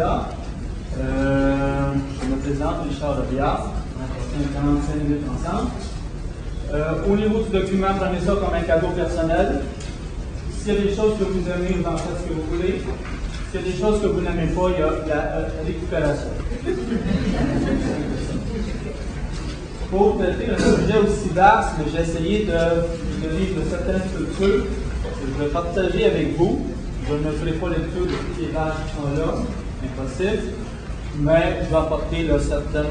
là. Je me présente, Richard Robillard. On a passé 45 minutes ensemble. Au niveau du document, prenez ça comme un cadeau personnel. S'il y a des choses que vous aimez, vous en faites ce que vous voulez. S'il y a des choses que vous n'aimez pas, il y a la récupération. Pour traiter un sujet aussi vaste, j'ai essayé de vivre de certaines structures. Je vais partager avec vous. Je ne ferai pas lecture de toutes les pages qui sont là, impossible. Mais je vais apporter là, certains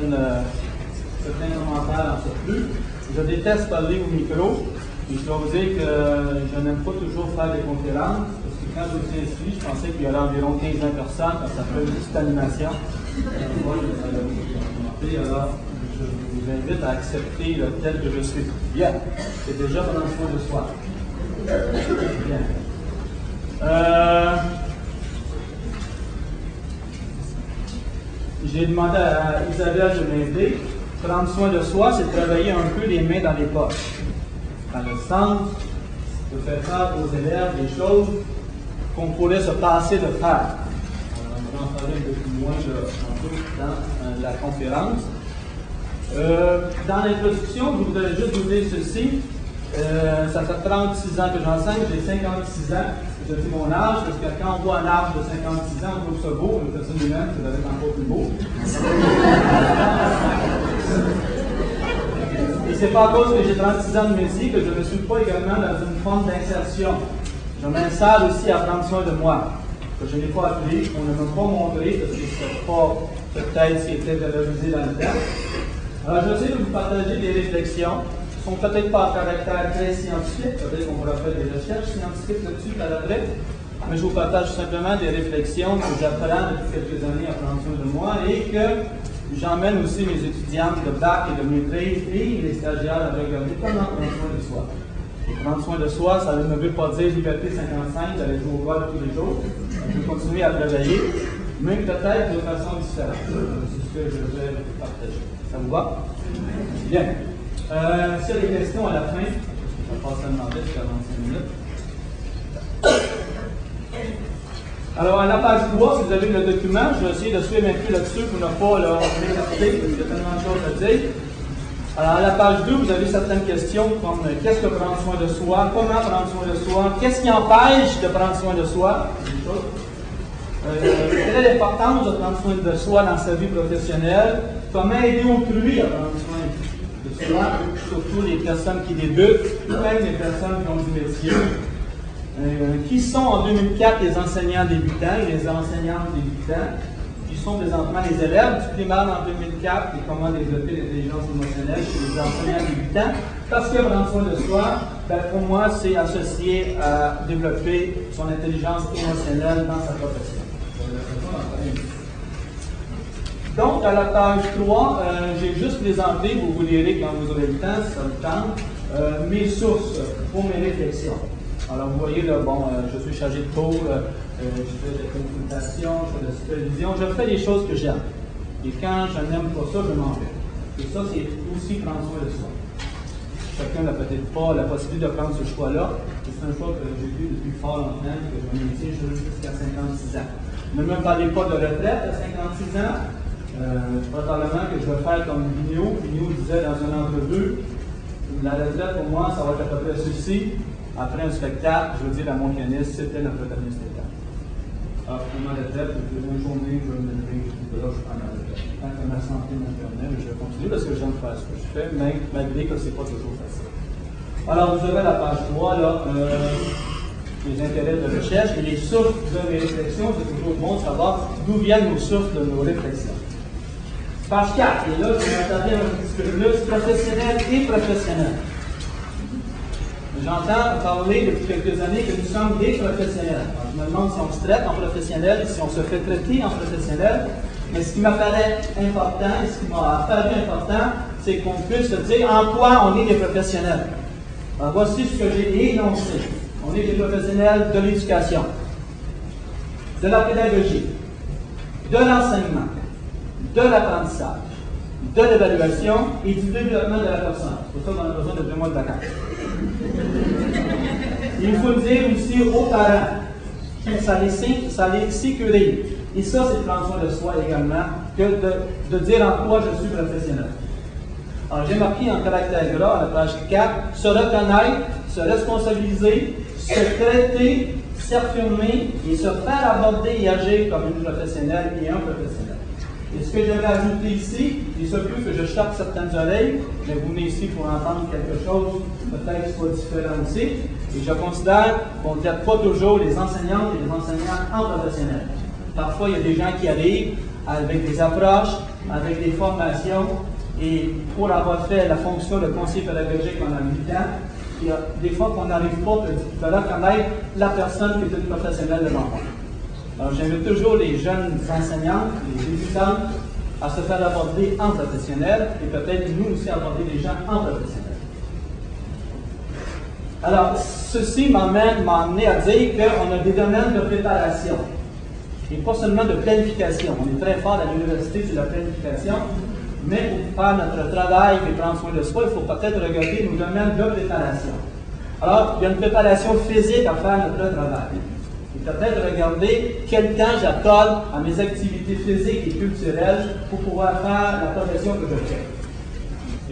commentaires en surplus. Je déteste parler au micro. Et je dois vous dire que je n'aime pas toujours faire des conférences, parce que quand je me suis inscrit, je pensais qu'il y aurait environ 15-20 personnes, parce que ça fait une petite animation. Alors, je vous invite à accepter le tel que je suis. Bien, c'est déjà prendre soin de soi. Bien. J'ai demandé à Isabelle de m'aider. Prendre soin de soi, c'est travailler un peu les mains dans les poches. Dans le sens de faire faire aux élèves des choses qu'on pourrait se passer de faire. On va en parler un peu plus loin dans la conférence. Dans l'introduction, je voudrais juste vous dire ceci. Ça fait 36 ans que j'enseigne, j'ai 56 ans. Je dis mon âge, parce que quand on voit un âge de 56 ans, on trouve ça beau, mais personne lui-même, ça doit être encore plus beau. Et c'est pas à cause que j'ai 36 ans de métier que je ne suis pas également dans une forme d'insertion. Je m'insère aussi à prendre soin de moi. Que je n'ai pas appris, on ne m'a pas montré, parce que ce n'est pas peut-être ce qui était valorisé dans le temps. Alors, je vais essayer de vous partager des réflexions qui ne sont peut-être pas à caractère très scientifique, peut-être qu'on va faire des recherches scientifiques là-dessus par après, mais je vous partage simplement des réflexions que j'apprends depuis quelques années à prendre soin de moi et que j'emmène aussi mes étudiantes de bac et de maîtrise et les stagiaires à regarder comment prendre soin de soi. Et prendre soin de soi, ça ne veut pas dire liberté 55, d'aller jouer au golf tous les jours. Je vais continuer à travailler, mais peut-être de façon différente. C'est ce que je vais partager. Ça vous va? Bien. S'il y a des questions à la fin, je vais passer à demander jusqu'à 25 minutes. Alors, à la page 3, si vous avez le document, je vais essayer de suivre un peu là-dessus pour ne pas m'écarter, parce qu'il y a tellement de choses à dire. Alors, à la page 2, vous avez certaines questions comme qu'est-ce que prendre soin de soi, comment prendre soin de soi, qu'est-ce qui empêche de prendre soin de soi, quelle est l'importance de prendre soin de soi dans sa vie professionnelle, comment aider autrui à prendre soin de soi, surtout les personnes qui débutent, ou même les personnes qui ont du métier. Qui sont en 2004 les enseignants débutants et les enseignantes débutantes, qui sont présentement les élèves du primaire en 2004 et comment développer l'intelligence émotionnelle chez les enseignants débutants. Parce que prendre soin de soi, pour moi, c'est associé à développer son intelligence émotionnelle dans sa profession. Donc, à la page 3, j'ai juste présenté, vous lirez quand vous aurez le temps, si ça vous tente, mes sources pour mes réflexions. Alors, vous voyez, là, bon, je suis chargé de cours, je fais des consultations, je fais de la supervision, je fais des choses que j'aime. Et quand je n'aime pas ça, je m'en vais. Et ça, c'est aussi prendre soin de soi. Chacun n'a peut-être pas la possibilité de prendre ce choix-là. C'est un choix que j'ai vu depuis fort longtemps, que je me métier jusqu'à 56 ans. Ne me parlez pas de retraite à 56 ans. Probablement que je vais faire comme Vigneault. Vigneault disait dans un entre-deux, la retraite pour moi, ça va être à peu près ceci. Après un spectacle, je veux dire à mon pianiste, c'était notre dernier spectacle. Alors, pour ma retraite, une journée, je vais me lever, là, je prends ma retraite. Tant que ma santé me permet, je vais continuer parce que j'aime faire ce que je fais, mais malgré que ce n'est pas toujours facile. Alors, vous avez la page 3, là, les intérêts de recherche et les sources de mes réflexions. C'est toujours bon de savoir d'où viennent nos sources de nos réflexions. Page 4, et là, je vais m'attarder un petit peu plus professionnel et professionnel. J'entends parler depuis quelques années que nous sommes des professionnels. Alors, je me demande si on se traite en professionnel, si on se fait traiter en professionnel. Mais ce qui m'apparaît important et ce qui m'a apparu important, c'est qu'on puisse se dire en quoi on est des professionnels. Alors, voici ce que j'ai énoncé. On est des professionnels de l'éducation, de la pédagogie, de l'enseignement, de l'apprentissage, de l'évaluation et du développement de la personne. C'est pour ça qu'on a besoin de 2 mois de vacances. Il faut le dire aussi aux parents. Ça les sécurise. Et ça, c'est prendre soin de soi également, que de dire en quoi je suis professionnel. Alors, j'ai marqué en caractère gras à la page 4, se reconnaître, se responsabiliser, se traiter, s'affirmer et se faire aborder et agir comme une professionnelle et un professionnel. Et ce que j'avais ajouté ici, il se peut que je choque certaines oreilles, mais vous venez ici pour entendre quelque chose peut-être qui soit différent aussi. Et je considère qu'on ne traite pas toujours les enseignantes et les enseignants en professionnel. Parfois, il y a des gens qui arrivent avec des approches, avec des formations, et pour avoir fait la fonction de conseiller pédagogique pendant 8 ans, il y a des fois qu'on n'arrive pas de reconnaître la personne qui est une professionnelle de l'enfant. Alors, j'invite toujours les jeunes enseignantes, les débutantes, à se faire aborder en professionnel et peut-être nous aussi aborder les gens en professionnel. Alors, ceci m'a amené à dire qu'on a des domaines de préparation et pas seulement de planification. On est très fort à l'université sur la planification, mais pour faire notre travail et prendre soin de soi, il faut peut-être regarder nos domaines de préparation. Alors, il y a une préparation physique à faire notre travail. Et peut-être regarder quel temps j'accorde à mes activités physiques et culturelles pour pouvoir faire la profession que je fais.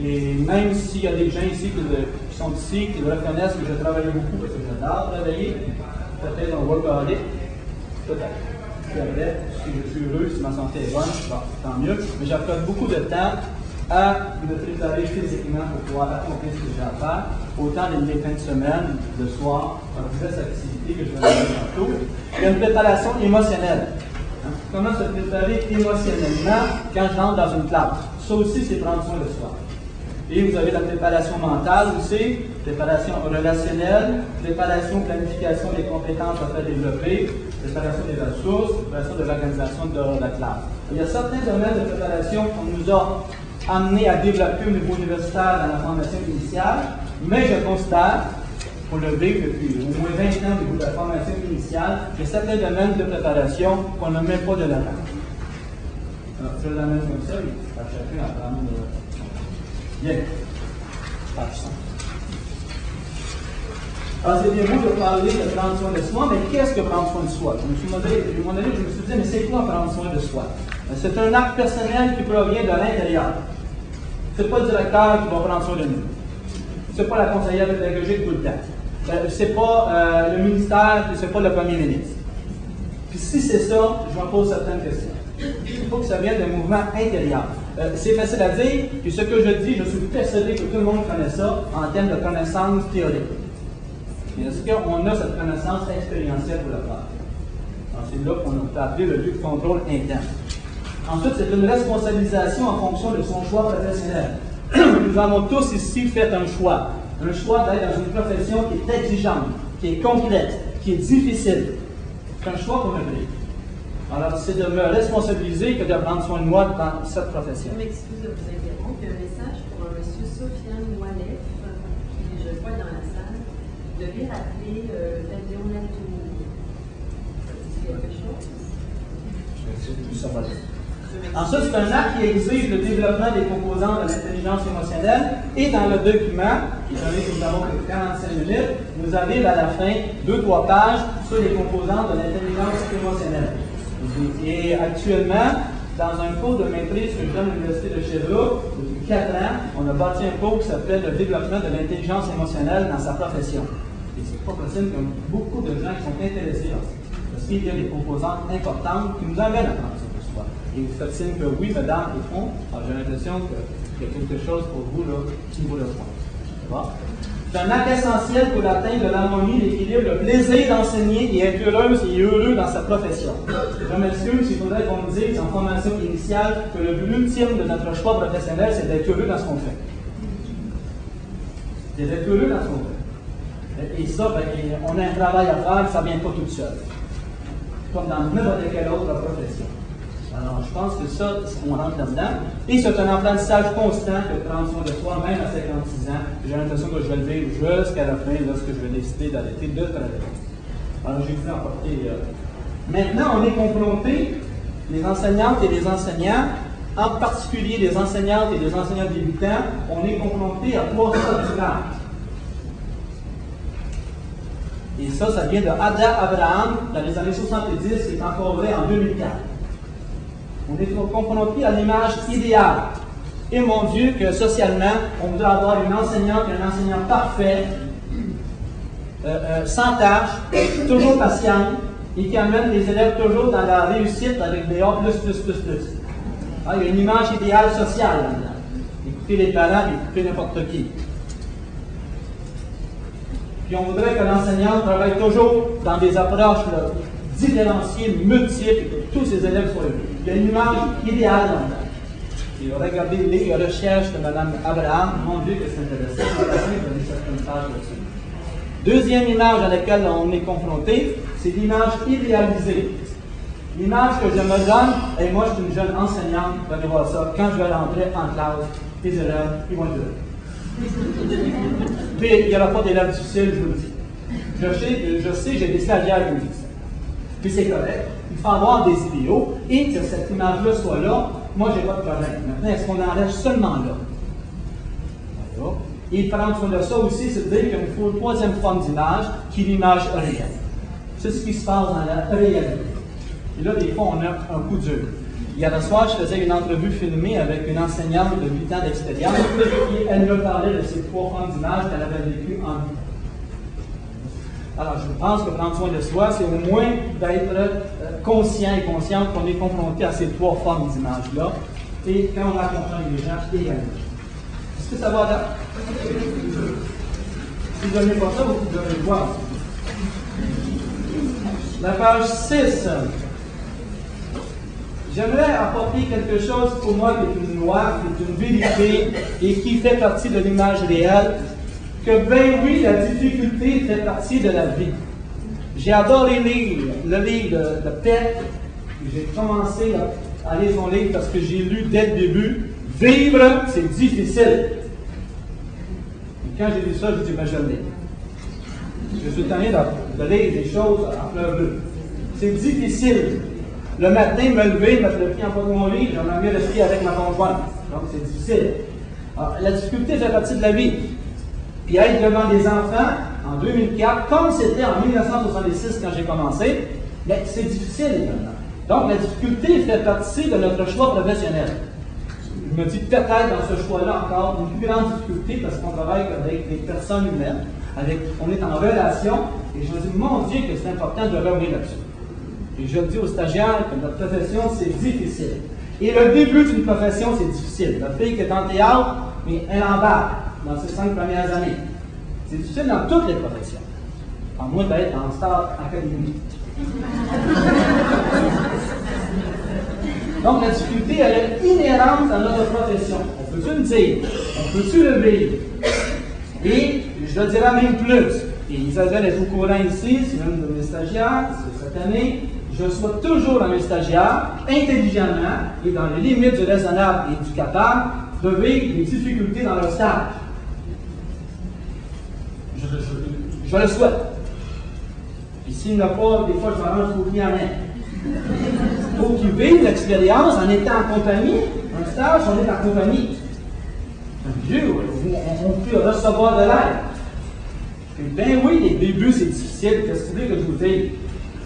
Et même s'il y a des gens ici qui sont ici, qui reconnaissent que je travaille beaucoup parce que j'adore travailler, peut-être un workaholic, peut-être. Puis après, si je suis heureux, si ma santé est bonne, bon, tant mieux. Mais j'accorde beaucoup de temps à me préparer physiquement pour pouvoir accomplir ce que j'ai à faire, autant les fins de semaine, le soir, par diverses activités que je vais donner tantôt. Il y a une préparation émotionnelle. Comment se préparer émotionnellement quand je rentre dans une classe? Ça aussi, c'est prendre soin de soi. Et vous avez la préparation mentale aussi, préparation relationnelle, préparation, planification des compétences à faire développer, préparation des ressources, préparation de l'organisation de la classe. Il y a certains domaines de préparation qu'on nous a amenés à développer au niveau universitaire dans la formation initiale, mais je constate, pour le vivre depuis au moins 20 ans au niveau de la formation initiale, il y a certains domaines de préparation qu'on ne met pas de l'avant. Je l'amène comme ça, et chacun apprend bien. Alors, c'est bien beau de parler de prendre soin de soi, mais qu'est-ce que prendre soin de soi? Je me suis dit, mais c'est quoi prendre soin de soi? C'est un acte personnel qui provient de l'intérieur. Ce n'est pas le directeur qui va prendre soin de nous. Ce n'est pas la conseillère pédagogique tout le temps. Ce n'est pas le ministère, ce n'est pas le premier ministre. Puis si c'est ça, je me pose certaines questions. Il faut que ça vienne d'un mouvement intérieur. C'est facile à dire, puis ce que je dis, je suis persuadé que tout le monde connaît ça en termes de connaissances théoriques. Est-ce qu'on a cette connaissance expérientielle pour le faire? C'est là qu'on peut appeler le lieu de contrôle interne. Ensuite, c'est une responsabilisation en fonction de son choix professionnel. Nous avons tous ici fait un choix d'être dans une profession qui est exigeante, qui est complexe, qui est difficile. C'est un choix qu'on a pris. Alors, c'est de me responsabiliser que de prendre soin de moi dans cette profession. Je m'excuse de vous interrompre. Il y a un message pour M. Sofiane Oualef, qui je vois dans la salle. Vous devez rappeler l'anatomie. Ça dit quelque chose? Ensuite, c'est un acte qui exige le développement des composants de l'intelligence émotionnelle. Et dans le document, qui est donné que nous avons 45 minutes, vous avez à la fin 2-3 pages sur les composants de l'intelligence émotionnelle. Et actuellement, dans un cours de maîtrise que je donne à l'Université de Sherbrooke, depuis 4 ans, on a bâti un cours qui s'appelle le développement de l'intelligence émotionnelle dans sa profession. Et c'est pas possible que beaucoup de gens qui sont intéressés à ça. Parce qu'il y a des composantes importantes qui nous amènent à prendre soin de soi. Et vous faites signe que oui, madame, au fond, j'ai l'impression qu'il y a quelque chose pour vous là, qui vous le prend. C'est un acte essentiel pour l'atteinte de l'harmonie, l'équilibre, le plaisir d'enseigner et être heureuse et heureux dans sa profession. Je m'excuse s'il faudrait qu'on me dise en formation initiale que le but ultime de notre choix professionnel, c'est d'être heureux dans ce qu'on fait. C'est d'être heureux dans ce qu'on fait. Et ça, on a un travail à faire, ça ne vient pas tout seul. Comme dans n'importe quelle autre profession. Alors, je pense que ça, on rentre là-dedans. Et c'est un apprentissage constant que de prendre soin de soi, même à 56 ans. J'ai l'impression que je vais le vivre jusqu'à la fin, lorsque je vais décider d'arrêter de travailler. Alors, j'ai voulu apporter. Maintenant, on est confronté, les enseignantes et les enseignants, en particulier les enseignantes et les enseignants débutants, on est confronté à 3 sortes de langues. Et ça vient de Ada Abraham dans les années 70, qui est encore vrai en 2004. On est confronté à l'image idéale. Et mon Dieu, que socialement, on voudrait avoir une enseignante et un enseignant parfait, sans tâche, toujours patient, et qui amène les élèves toujours dans la réussite avec des A++++. Ah, il y a une image idéale sociale là-dedans. Écoutez les parents, écoutez n'importe qui. Puis on voudrait que l'enseignant travaille toujours dans des approches là, différenciées, multiples, et que tous ses élèves soient heureux. Il y a une image idéale là-dedans. Et regardez les recherches de Mme Abraham, mon Dieu que c'est intéressant, on va donner certaines pages là-dessus. Deuxième image à laquelle on est confronté, c'est l'image idéalisée. L'image que je me donne, et moi je suis une jeune enseignante, vous allez voir ça, quand je vais rentrer en classe, les élèves, ils vont être heureux. Puis il n'y aura pas d'élèves difficiles, je vous le dis. Je sais, j'ai des stagiaires qui me disent ça. Puis c'est correct, il faut avoir des idéaux, et que cette image-là soit là, moi j'ai pas de problème. Maintenant, est-ce qu'on enlève seulement là? Voilà. Et prendre soin de ça aussi, c'est de dire qu'il faut une troisième forme d'image, qui est l'image réelle. C'est ce qui se passe dans la réalité. Et là, des fois, on a un coup dur. Hier soir, je faisais une entrevue filmée avec une enseignante de 8 ans d'expérience, et elle me parlait de ces trois formes d'image qu'elle avait vécues en 8 ans. Alors, je pense que prendre soin de soi, c'est au moins d'être conscient et consciente qu'on est confronté à ces trois formes d'image-là, et quand on accompagne les gens également. Est-ce que ça va là? Si vous n'aimez pas ça, vous devez le voir. La page 6. J'aimerais apporter quelque chose pour moi qui est une loi, qui est une vérité et qui fait partie de l'image réelle. Que ben oui, la difficulté fait partie de la vie. J'ai adoré lire le livre de Peck. J'ai commencé à lire son livre parce que j'ai lu dès le début. Vivre, c'est difficile. Et quand j'ai lu ça, j'ai dit, ben je l'ai. Je suis tanné de lire des choses en fleur bleue. C'est difficile. Le matin, me lever, mettre le pied en bas de mon lit, j'en ai mis l'esprit avec ma conjointe. Donc c'est difficile. Alors, la difficulté fait partie de la vie. Puis être devant des enfants en 2004, comme c'était en 1966 quand j'ai commencé, bien, c'est difficile également. Donc la difficulté fait partie de notre choix professionnel. Je me dis peut-être dans ce choix-là encore une plus grande difficulté parce qu'on travaille avec des personnes humaines, on est en relation, et je me dis, mon Dieu, que c'est important de revenir là-dessus. Et je le dis aux stagiaires que notre profession, c'est difficile. Et le début d'une profession, c'est difficile. La fille qui est en théâtre, mais elle embarque dans ses 5 premières années. C'est difficile dans toutes les professions. À moins d'être en star académique. Donc la difficulté, elle est inhérente à notre profession. On peut-tu le dire? On peut-tu le vivre? Et je le dirais même plus. Et Isabelle est au courant ici, c'est une de mes stagiaires, c'est cette année. Je souhaite toujours à mes stagiaires, intelligemment et dans les limites du raisonnable et du capable, de vivre des difficultés dans leur stage. Je le souhaite. Et s'il n'y en a pas, des fois, je m'arrange pour qu'il y en ait. Il faut qu'ils vivent l'expérience en étant en compagnie. Un stage, on est en compagnie. Dieu, on peut recevoir de l'aide. Puis, ben oui, les débuts, c'est difficile. Qu'est-ce que vous voulez que je vous dise?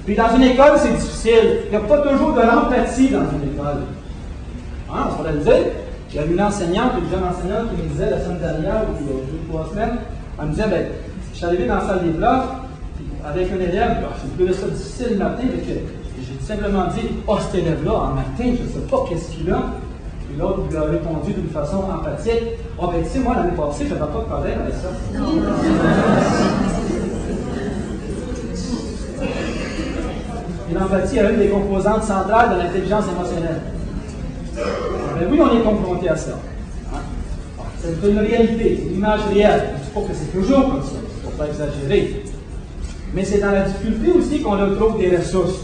Puis dans une école, c'est difficile. Il n'y a pas toujours de l'empathie dans une école. Hein, on pourrait le dire. Il y a une enseignante, une jeune enseignante qui me disait la semaine dernière, ou il y a 2 ou 3 semaines, elle me disait, ben, je suis arrivé dans la salle des blocs, avec un élève, j'ai trouvé ça difficile le matin, mais j'ai simplement dit, oh, cet élève-là, en matin, je ne sais pas qu'est-ce qu'il a. Puis l'autre lui a répondu d'une façon empathique, oh, ben, tu sais, moi, l'année passée, je n'avais pas de problème avec ça. Et l'empathie est une des composantes centrales de l'intelligence émotionnelle. Ben oui, on est confronté à ça. Hein? C'est une réalité, c'est une image réelle. Je ne dis pas que c'est toujours comme ça, il ne faut pas exagérer. Mais c'est dans la difficulté aussi qu'on retrouve des ressources.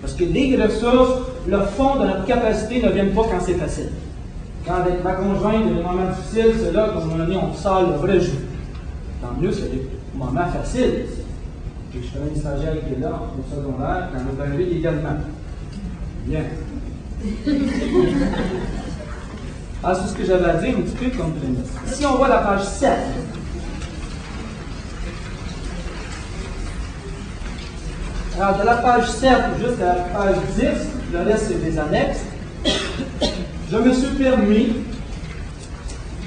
Parce que les ressources, le fond de notre capacité ne viennent pas quand c'est facile. Quand avec ma conjointe, il y a des moments difficiles, c'est là qu'à un moment donné, on sort le vrai jus. Tant mieux, c'est des moments faciles. Et je connais une stagiaire qui est là, au secondaire, qui en a arrivé également. Bien. Ah, c'est ce que j'avais à dire un petit peu comme prémisse. Si on voit la page 7, Alors, de la page 7 jusqu'à la page 10, le reste c'est des annexes, je me suis permis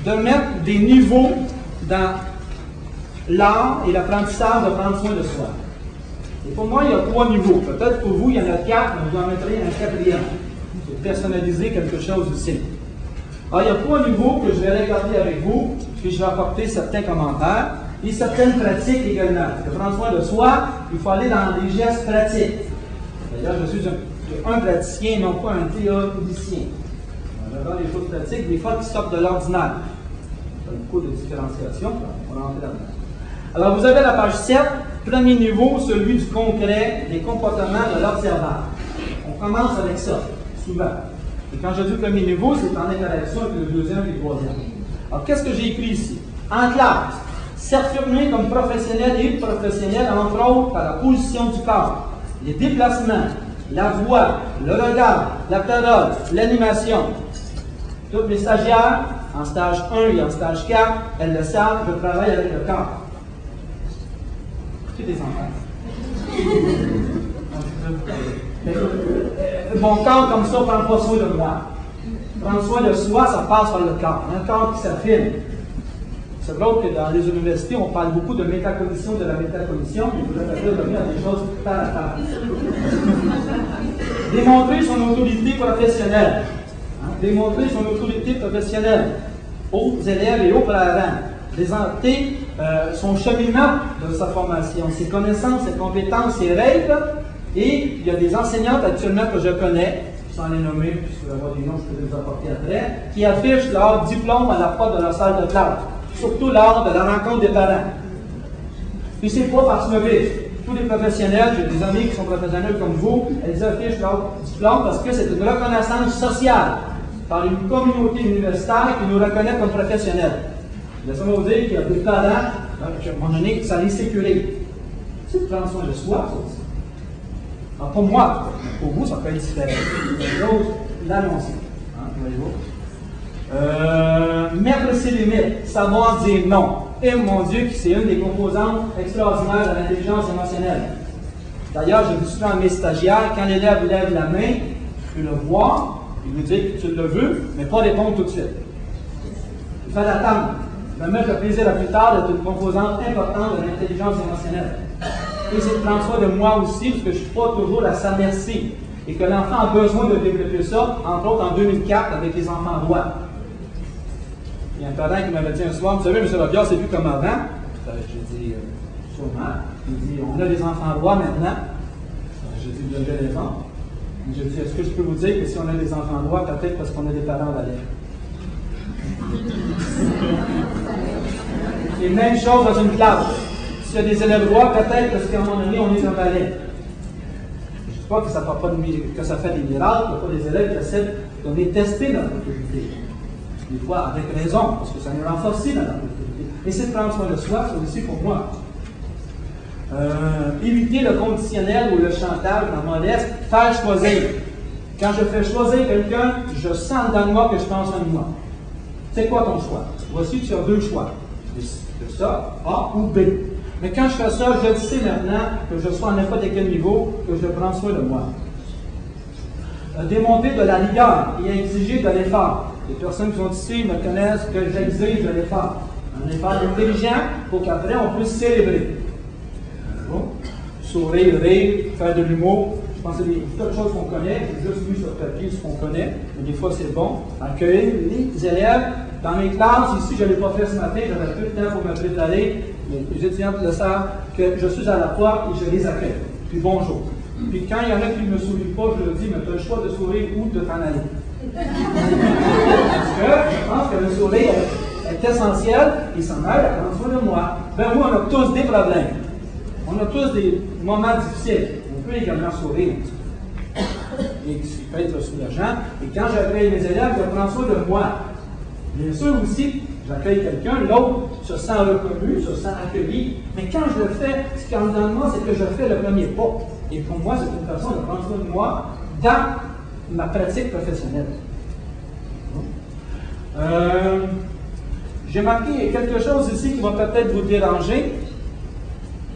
de mettre des niveaux dans l'art et l'apprentissage de prendre soin de soi. Et pour moi, il y a 3 niveaux. Peut-être pour vous, il y en a 4, mais vous en mettrez un 4e. C'est personnaliser quelque chose aussi. Alors, il y a 3 niveaux que je vais regarder avec vous, puis je vais apporter certains commentaires et certaines pratiques également. Parce que prendre soin de soi, il faut aller dans des gestes pratiques. D'ailleurs, je suis un praticien, non pas un théoricien. J'adore les choses pratiques, des fois qui sortent de l'ordinaire. Il y a beaucoup de différenciation, on va rentrer là-dedans. Alors, vous avez la page 7, premier niveau, celui du concret, des comportements de l'observateur. On commence avec ça, souvent. Et quand je dis premier niveau, c'est en interaction avec le deuxième et le troisième. Alors, qu'est-ce que j'ai écrit ici? En classe, s'affirmer comme professionnel et professionnel, entre autres, par la position du corps, les déplacements, la voix, le regard, la parole, l'animation. Tous les stagiaires, en stage 1 et en stage 4, elles le savent, je travaille avec le corps. C'est des enfants. Mon corps, comme ça, prend pas soin de moi. Prendre soin de soi, ça passe par le corps. Un corps qui s'affirme. C'est drôle que dans les universités, on parle beaucoup de métacognition, de la métacognition, mais vous devez revenir à des choses par à part. Démontrer son autorité professionnelle. Démontrer son autorité professionnelle aux élèves et aux parents. Présenter son cheminement de sa formation, ses connaissances, ses compétences, ses règles. Et il y a des enseignantes actuellement que je connais, sans les nommer, puisque je vais avoir des noms, je peux les apporter après, qui affichent leur diplôme à la porte de leur salle de classe, surtout lors de la rencontre des parents. Puis c'est pas par snobisme. Tous les professionnels, j'ai des amis qui sont professionnels comme vous, elles affichent leur diplôme parce que c'est une reconnaissance sociale par une communauté universitaire qui nous reconnaît comme professionnels. Laissez-moi vous dire qu'il y a des parents, à un moment donné, ça les sécurise. C'est prendre soin de soi, ça aussi. Alors, pour moi, pour vous, ça peut être différent. L'autre, l'annoncer. Mettre ses limites, savoir dire non. Et mon Dieu, c'est une des composantes extraordinaires de l'intelligence émotionnelle. D'ailleurs, je dis souvent à mes stagiaires, quand l'élève lève la main, tu peux le voir, il lui dit que tu le veux, mais pas répondre tout de suite. Il faut l'attendre. Il va mettre le plaisir à plus tard d'être une composante importante de l'intelligence émotionnelle. Et c'est de prendre soin de moi aussi, parce que je ne suis pas toujours à sa merci. Et que l'enfant a besoin de développer ça, entre autres en 2004 avec les enfants droits. Il y a un parent qui m'avait dit un soir, vous savez, M. Robillard, c'est plus comme avant. J'ai dit, sûrement. Il dit, on a des enfants droits maintenant. J'ai dit, vous avez raison. J'ai dit, est-ce que je peux vous dire que si on a des enfants droits, peut-être parce qu'on a des parents valets. C'est la même chose dans une classe. S'il y a des élèves droits, peut-être parce qu'à un moment donné, on est un valet. Je ne dis pas que ça fait des miracles, il n'y a pas des élèves qui essaient de les tester dans notre autorité. Des fois avec raison, parce que ça nous renforce aussi dans notre autorité. Et c'est de prendre soin de soi, c'est aussi pour moi. Éviter le conditionnel ou le chantage dans modeste, faire choisir. Quand je fais choisir quelqu'un, je sens dans moi que je pense en moi. C'est quoi ton choix? Voici, tu as 2 choix. C'est ça, A ou B. Mais quand je fais ça, je sais maintenant que je sois à n'importe quel niveau, que je prends soin de moi. Démontrer de la rigueur et exiger de l'effort. Les personnes qui sont ici me connaissent que j'exige de l'effort. Un effort intelligent pour qu'après on puisse célébrer. Bon. Sourire, rire, faire de l'humour. Je pense que c'est toutes choses qu'on connaît. J'ai juste vu sur papier ce qu'on connaît. Mais des fois, c'est bon. Accueillir les élèves. Dans mes classes, ici, je ne l'ai pas fait ce matin, j'avais peu de temps pour me préparer. Les étudiants le savent que je suis à la porte et je les accueille. Puis bonjour. Puis quand il y en a qui ne me sourient pas, je leur dis, mais tu as le choix de sourire ou de t'en aller. Parce que je pense que le sourire est essentiel et ça m'aide à prendre soin de moi. Ben oui, on a tous des problèmes. On a tous des moments difficiles. On peut également sourire. Et qui peut être soulageant. Et quand j'accueille mes élèves, je prends soin de moi. Bien sûr aussi, j'accueille quelqu'un, l'autre se sent reconnu, se sent accueilli, mais quand je le fais, ce qui est en dedans de moi, c'est que je fais le premier pas. Et pour moi, c'est une façon de prendre soin de moi dans ma pratique professionnelle. J'ai marqué quelque chose ici qui va peut-être vous déranger.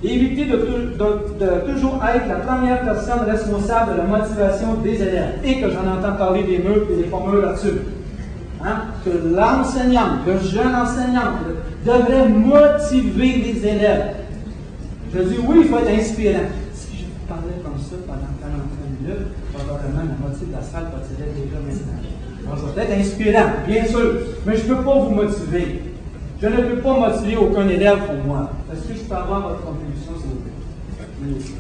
Évitez de toujours être la première personne responsable de la motivation des élèves. Et que j'en entends parler des murs et des formules là-dessus. Hein? Que l'enseignant, le jeune enseignant, devrait motiver les élèves. Je dis oui, il faut être inspirant. Si je parlais comme ça pendant 45 minutes, probablement la moitié de la salle partirait déjà maintenant. Donc, ça peut être inspirant, bien sûr, mais je ne peux pas vous motiver. Je ne peux pas motiver aucun élève pour moi. Est-ce que je peux avoir votre contribution, s'il vous plaît? Oui.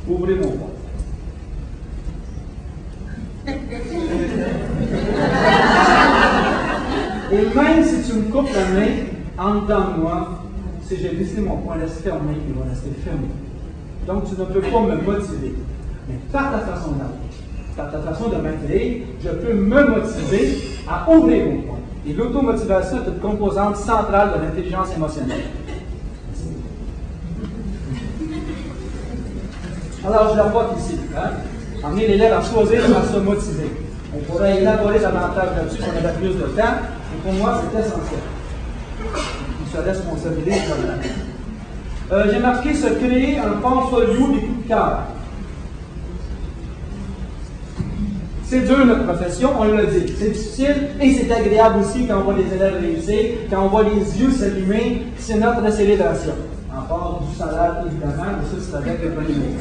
Ouvrez mon poing. Et même si tu me coupes la main, en dedans de moi, si j'ai décidé mon poing laisse fermé, il va rester fermé. Donc tu ne peux pas me motiver. Mais par ta façon d'être, par ta façon de m'accueillir, je peux me motiver à ouvrir mon poing. Et l'automotivation est une composante centrale de l'intelligence émotionnelle. Alors je la vois ici. Hein? Emmener l'élève à choisir à se motiver. On pourrait élaborer davantage là-dessus si on avait plus de temps, mais pour moi c'est essentiel. Il se responsabiliser de j'ai marqué se créer un portfolio des coups de cœur. C'est dur notre profession, on le dit. C'est difficile et c'est agréable aussi quand on voit les élèves réussir, quand on voit les yeux s'allumer, c'est notre célébration. En part du salaire, évidemment, mais ça c'est avec le premier.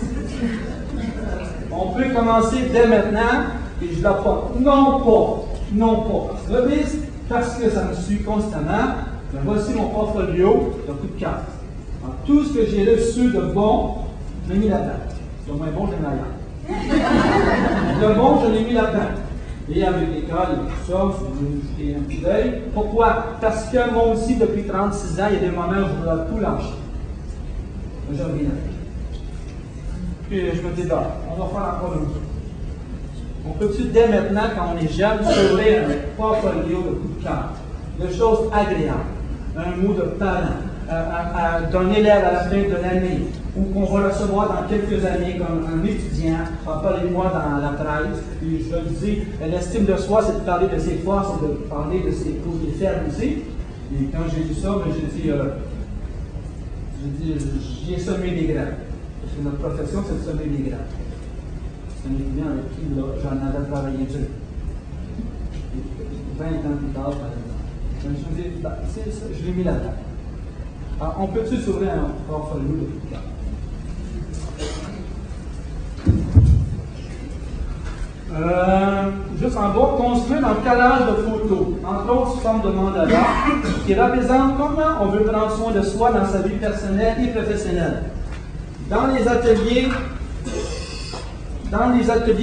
On peut commencer dès maintenant et je l'apporte. Non pas. Revise parce que ça me suit constamment. Mais voici mon portfolio de coups de cœur. Tout ce que j'ai reçu de bon, je l'ai mis là-dedans. C'est au moins bon, je l'ai mis là-dedans. Le bon, je l'ai mis là-dedans. Et avec l'école et tout ça, je vais jeter un petit œil. Pourquoi? Parce que moi aussi, depuis 36 ans, il y a des moments où je voudrais tout lâcher. Je reviens avec. Puis je me dis, on va faire encore une chose. On peut-tu, dès maintenant, quand on est jeune, s'ouvrir un portfolio de coups de cœur, de choses agréables, un mot de parent, d'un élève à la fin de l'année, ou qu'on va recevoir dans quelques années comme un étudiant, rappelez-moi dans la presse, et je le dis, l'estime de soi, c'est de parler de ses forces et de parler de ses côtés faibles aussi. Et quand j'ai dit ça, j'ai dit, j'ai semé des graines. Parce que notre profession, c'est de semer des graines. C'est un étudiant avec qui j'en avais travaillé dur. 20 ans plus tard, par exemple. Je me suis dit, c'est ça, je l'ai mis là-dedans. Alors, on peut-tu s'ouvrir un portfolio de coups de cœur? Juste en bas, construire un collage de photos, entre autres sous forme de mandala, qui représente comment on veut prendre soin de soi dans sa vie personnelle et professionnelle. Dans les ateliers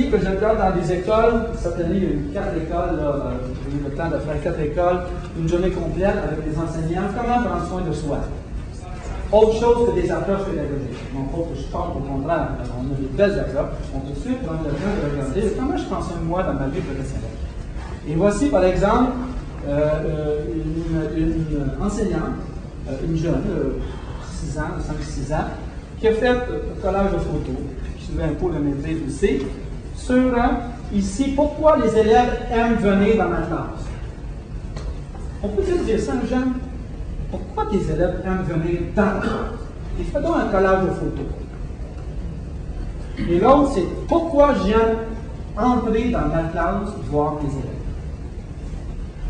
que je donne dans des écoles, cette année, il y a eu 4 écoles, j'ai eu le temps de faire 4 écoles, une journée complète avec les enseignants, comment prendre soin de soi. Autre chose que des approches pédagogiques. Non pas que je parle, au contraire, on a des belles approches. On peut suivre prendre le temps de regarder comment je prends soin de moi dans ma vie professionnelle. Et voici par exemple une enseignante, une jeune, 6 ans, 5-6 ans, qui a fait un collage de photos, qui suivait un cours de maîtrise aussi, sur ici, pourquoi les élèves aiment venir dans ma classe. On peut dire ça, un jeune? Pourquoi tes élèves aiment venir dans la classe? Et fais donc un collage de photos. Et l'autre, c'est pourquoi j'aime entrer dans ma classe voir mes élèves.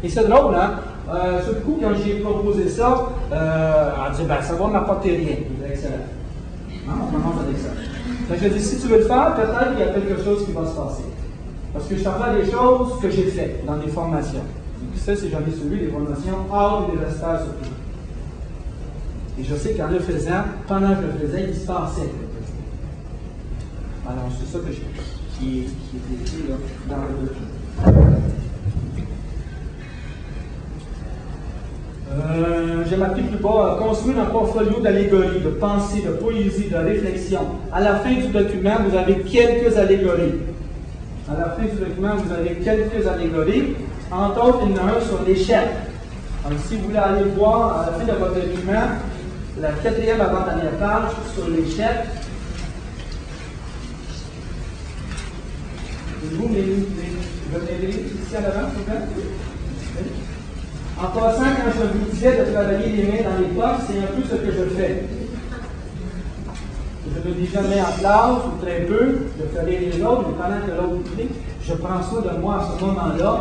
Et c'est drôle, hein? Sur le coup, quand j'ai proposé ça, elle a dit, ben, ça va m'apporter rien. C'est excellent. Non, on commence avec ça. Donc, je dis, si tu veux le faire, peut-être qu'il y a quelque chose qui va se passer. Parce que je t'en fais des choses que j'ai faites dans des formations. Donc, ça, c'est j'en ai suivi des formations hors universitaires surtout. Et je sais qu'en le faisant, pendant que je le faisais, il se passait quelque chose. Alors, c'est ça que je fais, qui est écrit là, dans le j'ai marqué plus bas, construire un portfolio d'allégories, de pensée, de poésie, de réflexion. À la fin du document, vous avez quelques allégories. À la fin du document, vous avez quelques allégories. Entre autres, il y en a un sur l'échec. Alors, si vous voulez aller voir à la fin de votre document, la 4e avant-dernière page sur l'échec. Vous venez ici à l'avant, s'il vous plaît? En passant, quand je vous disais de travailler les mains dans les poches, c'est un peu ce que je fais. Je ne le dis jamais en classe ou très peu, je ferai les autres, mais pendant que l'autre prie, je prends soin de moi à ce moment-là,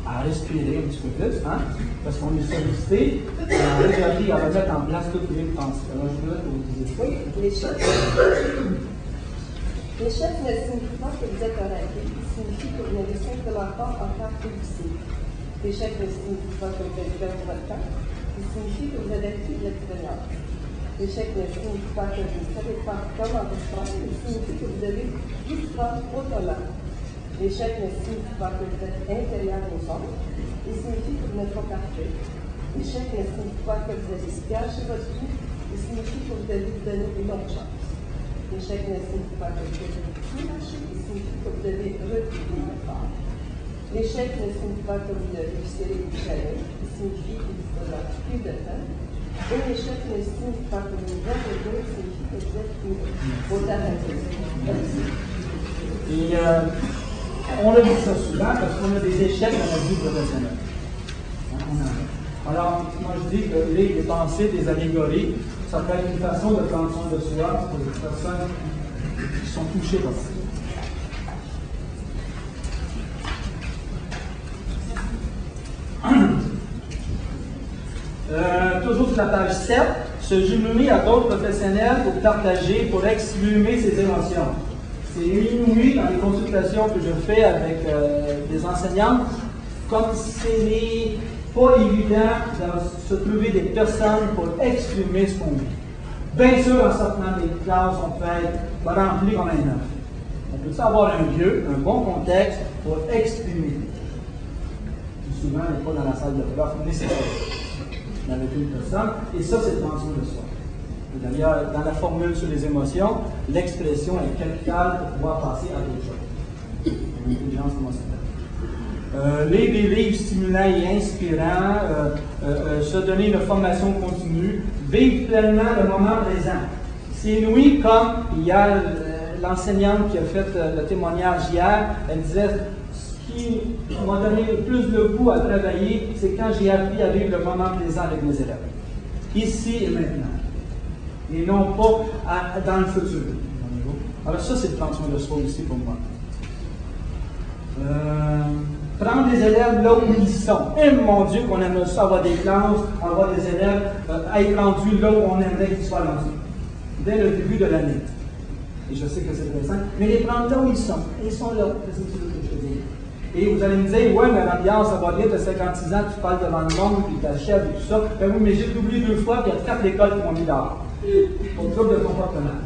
à respirer un petit peu plus, hein, parce qu'on est sollicité, et on a appris à remettre en place toutes les pensées. Alors, je veux que vous disiez ça. Oui, l'échec. L'échec ne signifie pas que vous êtes arrêté, il signifie que vous n'avez simplement pas encore réussi. L'échec ne signifie pas que vous avez perdu votre temps, il signifie que vous avez acquis de l'expérience. L'échec ne signifie pas que vous ne savez pas comment vous faire, il signifie que vous avez dû faire autrement. L'échec ne signifie pas que vous êtes intérieur aux autres, il signifie que vous n'êtes pas parfait. L'échec ne signifie pas que vous avez gâché votre vie, il signifie que vous devez vous donner une autre chance. L'échec ne signifie pas que vous devez tout lâcher, il signifie que vous devez reculer l'effort. L'échec ne signifie pas que vous devez serrer les chalets, il signifie qu'il vous faudra plus de temps. Et l'échec ne signifie pas que vous êtes heureux, il signifie que vous êtes heureux. Au-delà Et on a vu ça souvent parce qu'on a des échecs dans la vie professionnelle. Alors, moi je dis que les pensées, des allégories, ça peut être une façon de prendre soin de soi pour les personnes qui sont touchées par ça. Toujours sur la page 7, se jumeler à d'autres professionnels pour partager, pour exprimer ses émotions. C'est inouï dans les consultations que je fais avec des enseignants, comme c'est pas évident de se trouver des personnes pour exprimer ce qu'on vit. Bien sûr, en sortant des classes, on fait remplir comme un œuf. On peut avoir un lieu, un bon contexte pour exprimer. Puis souvent, on n'est pas dans la salle de prof nécessaire. Avec une personne, et ça, c'est le prendre soin de soi. D'ailleurs, dans la formule sur les émotions, l'expression est capitale pour pouvoir passer à d'autres choses. L'intelligence émotionnelle. Lire des livres stimulants et inspirants, se donner une formation continue, vivre pleinement le moment présent. C'est inouï comme il y a l'enseignante qui a fait le témoignage hier, elle disait qui m'a donné le plus de goût à travailler, c'est quand j'ai appris à vivre le moment présent avec mes élèves. Ici et maintenant. Et non pas dans le futur. Alors ça, c'est le prendre soin de soi aussi pour moi. Prendre les élèves là où ils sont. Et mon Dieu, qu'on aimerait ça avoir des classes, avoir des élèves, être rendus là où on aimerait qu'ils soient rendus. Dès le début de l'année. Et je sais que c'est très simple, mais les prendre là où ils sont. Ils sont là. C'est ce que je veux dire. Et vous allez me dire, ouais, mais l'ambiance, ça va bien, tu as 56 ans, tu parles devant le monde, puis ta chef et tout ça. Ben oui, mais j'ai oublié 2 fois, puis il y a 4 écoles qui m'ont mis dehors. Pour trouble de comportement.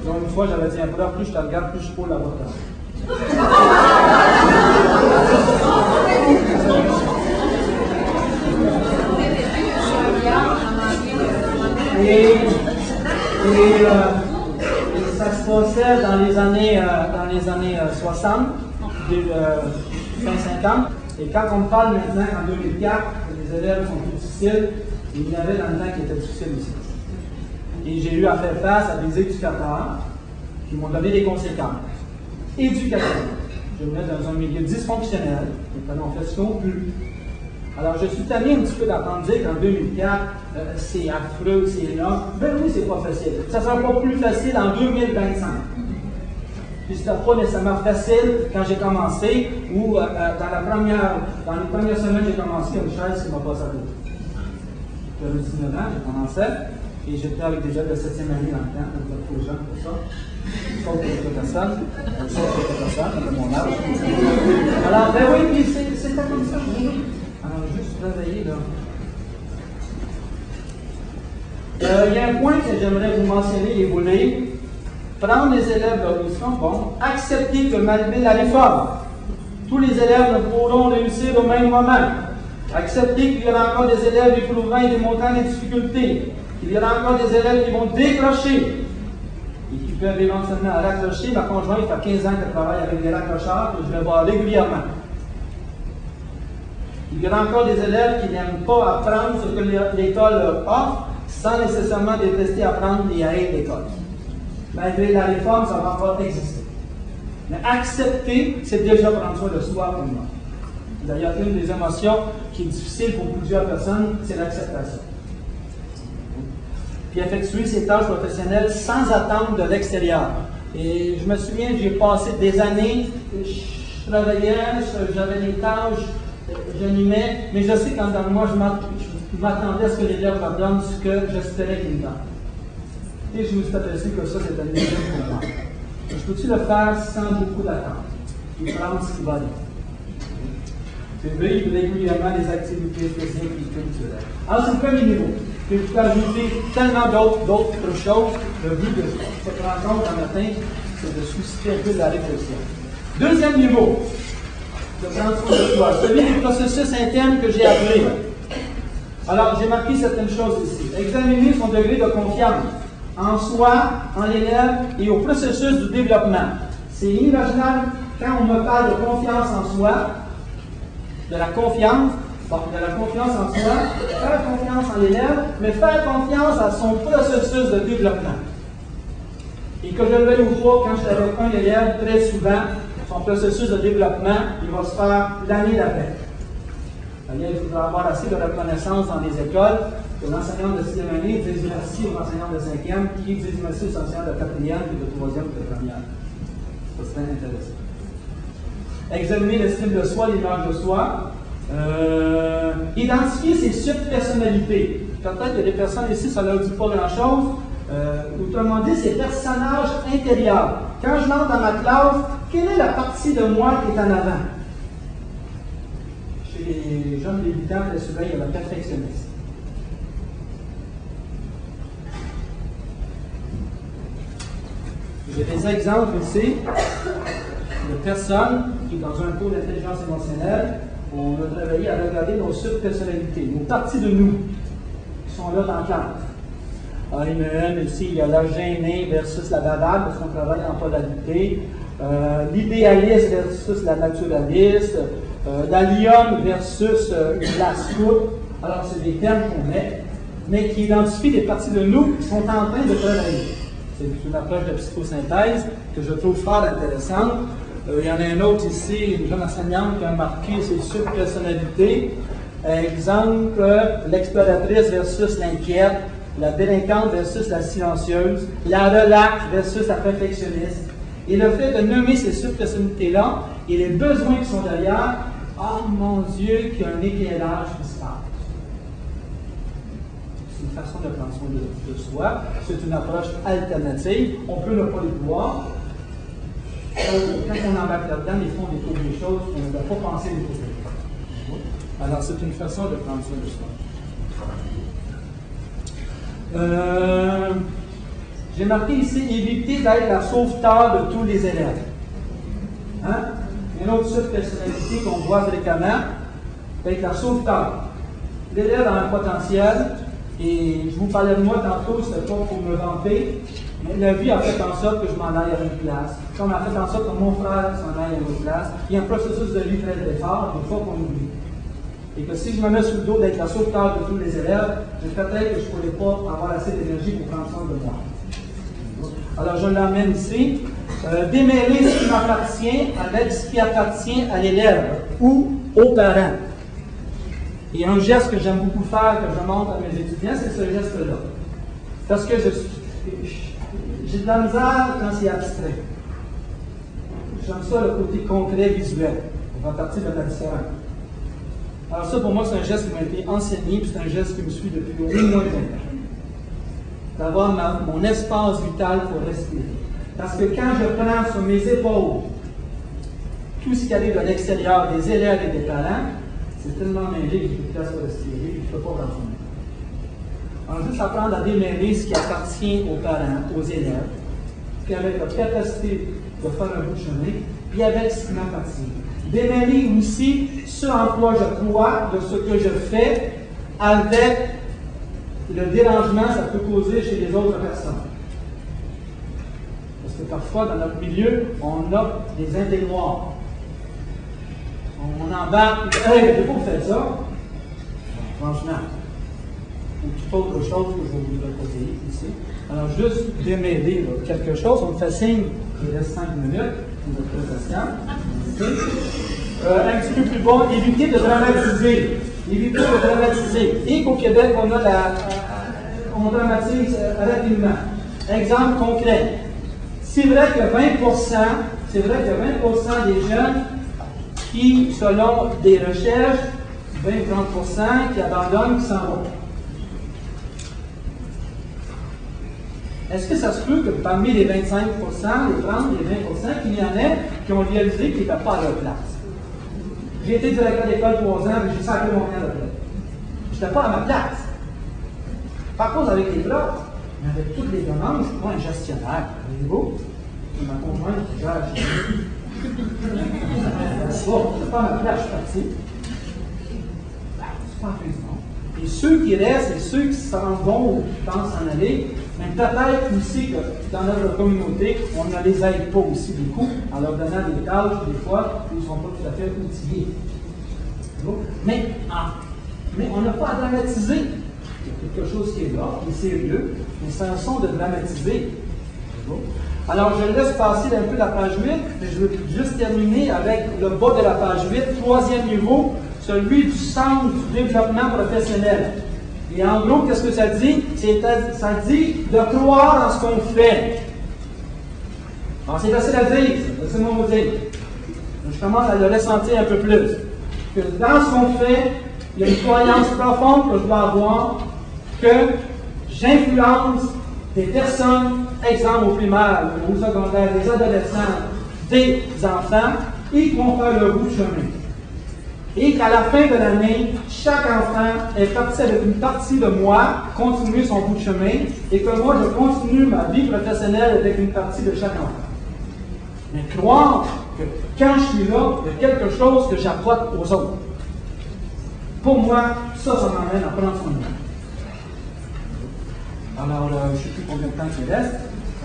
Donc, une fois, j'avais dit un prof, plus je te regarde, plus je suis pour l'avortement. Et ça se passait dans les années 60. Fin 50. Et quand on parle maintenant en 2004, que les élèves sont plus difficiles, il y en avait dans le temps qui étaient difficiles aussi. Et j'ai eu à faire face à des éducateurs qui m'ont donné des conséquences. Éducateurs. Je me mets dans un milieu dysfonctionnel, et on fait ce qu'on peut. Alors, je suis tanné un petit peu d'entendre dire qu'en 2004, c'est affreux, c'est énorme. Ben oui, c'est pas facile. Ça ne sera pas plus facile en 2025. Puis c'était pas nécessairement facile quand j'ai commencé, ou dans les premières semaines j'ai commencé, une chaise qui m'a passé à côté. J'avais 19 ans, j'ai commencé, et j'étais avec des jeunes de 7e année dans le temps, donc il y a trop de gens pour ça. Sauf pour d'autres personnes, c'était mon âge. Alors, ben oui, puis c'était comme ça. Alors, juste réveiller là. Il y a un point que j'aimerais vous mentionner et vous lire. Prendre les élèves là où ils sont, bon, accepter que malgré la réforme, tous les élèves ne pourront réussir au même moment. Accepter qu'il y aura encore des élèves éprouvant et démontrant des difficultés. Qu'il y aura encore des élèves qui vont décrocher et qui peuvent éventuellement raccrocher. Ma conjointe fait 15 ans qu'elle travaille avec des raccrocheurs que je vais voir régulièrement. Il y aura encore des élèves qui n'aiment pas apprendre ce que l'école leur offre sans nécessairement détester apprendre et haïr l'école. Malgré la réforme, ça va encore exister. Mais accepter, c'est déjà prendre soin de soi pour moi. D'ailleurs, une des émotions qui est difficile pour plusieurs personnes, c'est l'acceptation. Puis effectuer ces tâches professionnelles sans attendre de l'extérieur. Et je me souviens, j'ai passé des années, je travaillais, j'avais des tâches, j'animais, mais je sais qu'en dedans de moi, je m'attendais à ce que l'élève me donne ce que j'espérais qu'il me donne. Et je me suis aperçu que ça, c'était une échec pour moi. Je peux-tu le faire sans beaucoup d'attente? Et prendre ce qui va aller. Je vivre régulièrement des activités physiques et culturelles. Alors, c'est le premier niveau. Puis je peux ajouter tellement d'autres choses. Le but de cette rencontre un matin, c'est de susciter un peu de la réflexion. Deuxième niveau, de prendre soin de soi. Celui du processus interne que j'ai appelé. Alors, j'ai marqué certaines choses ici. Examiner son degré de confiance en soi, en l'élève et au processus du développement. C'est inimaginable quand on me parle de confiance en soi, de la confiance en soi, faire confiance en l'élève, mais faire confiance à son processus de développement. Et que je le veuille ou pas, quand je suis avec un élève, très souvent, son processus de développement, il va se faire l'année d'après. Il faudra avoir assez de reconnaissance dans les écoles que l'enseignant de 6e année dise merci aux enseignants de 5e, qui disent merci aux enseignants de 4e, puis de 3e, puis de 1e. Ça serait intéressant. Examiner l'estime de soi, l'image de soi. Identifier ses subpersonnalités. Peut-être qu'il y a des personnes ici, ça ne leur dit pas grand-chose. Autrement dit, ces personnages intérieurs. Quand je rentre dans ma classe, quelle est la partie de moi qui est en avant? Chez les jeunes débutants, très souvent, il y a le perfectionniste. J'ai des exemples ici de personnes qui, dans un cours d'intelligence émotionnelle, on a travaillé à regarder nos subpersonnalités, nos parties de nous qui sont là dans le cadre. Ici, il y a la gênée versus la bavarde, parce qu'on travaille en polarité. L'idéaliste versus la naturaliste. La lionne versus la scout. Alors, c'est des termes qu'on met, mais qui identifient des parties de nous qui sont en train de travailler. C'est une approche de psychosynthèse que je trouve fort intéressante. Il y en a un autre ici, une jeune enseignante qui a marqué ses subpersonnalités. Exemple, l'exploratrice versus l'inquiète, la délinquante versus la silencieuse, la relaxe versus la perfectionniste. Et le fait de nommer ces subpersonnalités-là et les besoins qui sont derrière, oh mon Dieu, qu'il y a un éclairage qui se passe. C'est une façon de prendre soin de soi. C'est une approche alternative. On peut ne pas les voir. Quand on embarque là-dedans, des fois, on découvre des choses qu'on ne doit pas penser découvrir. Alors, c'est une façon de prendre soin de soi. J'ai marqué ici, éviter d'être la sauveteur de tous les élèves. Hein? Une autre subpersonnalité qu'on voit fréquemment, c'est être la sauveteur. L'élève a un potentiel, et je vous parlais de moi tantôt, c'était pas pour me vanter, mais la vie a fait en sorte que je m'en aille à une classe. Comme a fait en sorte que mon frère s'en aille à une autre classe. Il y a un processus de vie très très fort, il faut qu'on oublie. Et que si je me mets sur le dos d'être la sauveteur de tous les élèves, peut-être que je ne pourrais pas avoir assez d'énergie pour prendre soin de moi. Alors je l'emmène ici. Démêler ce qui m'appartient avec ce qui appartient à l'élève ou aux parents. Et un geste que j'aime beaucoup faire, que je montre à mes étudiants, c'est ce geste-là. Parce que j'ai de la misère quand c'est abstrait. J'aime ça, le côté concret, visuel. On va partir de la différence. Alors ça, pour moi, c'est un geste qui m'a été enseigné, puis c'est un geste qui me suit depuis au moins 20 ans. D'avoir mon espace vital pour respirer. Parce que quand je prends sur mes épaules tout ce qui arrive de l'extérieur, des élèves et des parents, c'est tellement mêlé que je n'ai plus de place pour respirer, et je ne peux pas continuer. Alors, juste apprendre à démêler ce qui appartient aux parents, aux élèves, puis avec la capacité de faire un bout de chemin, puis avec ce qui m'appartient. Démêler aussi ce en quoi je crois, de ce que je fais, avec le dérangement que ça peut causer chez les autres personnes. Parce que parfois, dans notre milieu, on a des intégroirs. On embarque, hey, j'ai pas fait ça. Franchement. Ou toute autre chose que je vais vous proposer ici. Alors, juste démêler quelque chose. On me fait signe qu'il reste 5 minutes pour votre présentation. Un petit peu plus bas, éviter de dramatiser. Éviter de dramatiser. Et qu'au Québec, on dramatise rapidement. Exemple concret. C'est vrai que 20%, des jeunes qui, selon des recherches, 20-30% qui abandonnent, qui s'en vont. Est-ce que ça se peut que parmi les 25%, les 30, les 20%, qu'il y en ait qui ont réalisé qu'ils n'étaient pas à leur place? J'ai été directeur d'école 3 ans, mais j'ai sacré mon temps de retraite. Je n'étais pas à ma place. Pas cause avec les profs, mais avec toutes les demandes, je suis pas un gestionnaire. Voyez-vous? C'est ma conjointe qui gère chez nous. Bon, je n'étais pas à ma place, je suis parti. C'est pas en prison. Et ceux qui restent et ceux qui s'en vont ou qui pensent en aller, mais peut-être aussi que dans notre communauté, on ne les aide pas aussi beaucoup en leur donnant des tâches, des fois, où ils ne sont pas tout à fait outillés. Mais on n'a pas à dramatiser. Il y a quelque chose qui est là, qui est sérieux, mais c'est un son de dramatiser. Alors, je laisse passer un peu la page 8, mais je veux juste terminer avec le bas de la page 8, troisième niveau, celui du centre du développement professionnel. Et en gros, qu'est-ce que ça dit? Ça dit de croire en ce qu'on fait. Alors, c'est facile à dire, laissez-moi vous dire. Je commence à le ressentir un peu plus. Que dans ce qu'on fait, il y a une croyance profonde que je dois avoir que j'influence des personnes, exemple au primaire, au secondaire, des adolescents, des enfants, et qui vont faire le bout de chemin. Et qu'à la fin de l'année, chaque enfant est parti avec une partie de moi, continuer son bout de chemin, et que moi, je continue ma vie professionnelle avec une partie de chaque enfant. Mais croire que quand je suis là, il y a quelque chose que j'apporte aux autres. Pour moi, ça m'amène à prendre son nom. Alors, je ne sais plus combien de temps il reste.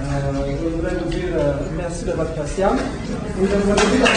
Je voudrais vous dire merci de votre patience. Et je voudrais vous dire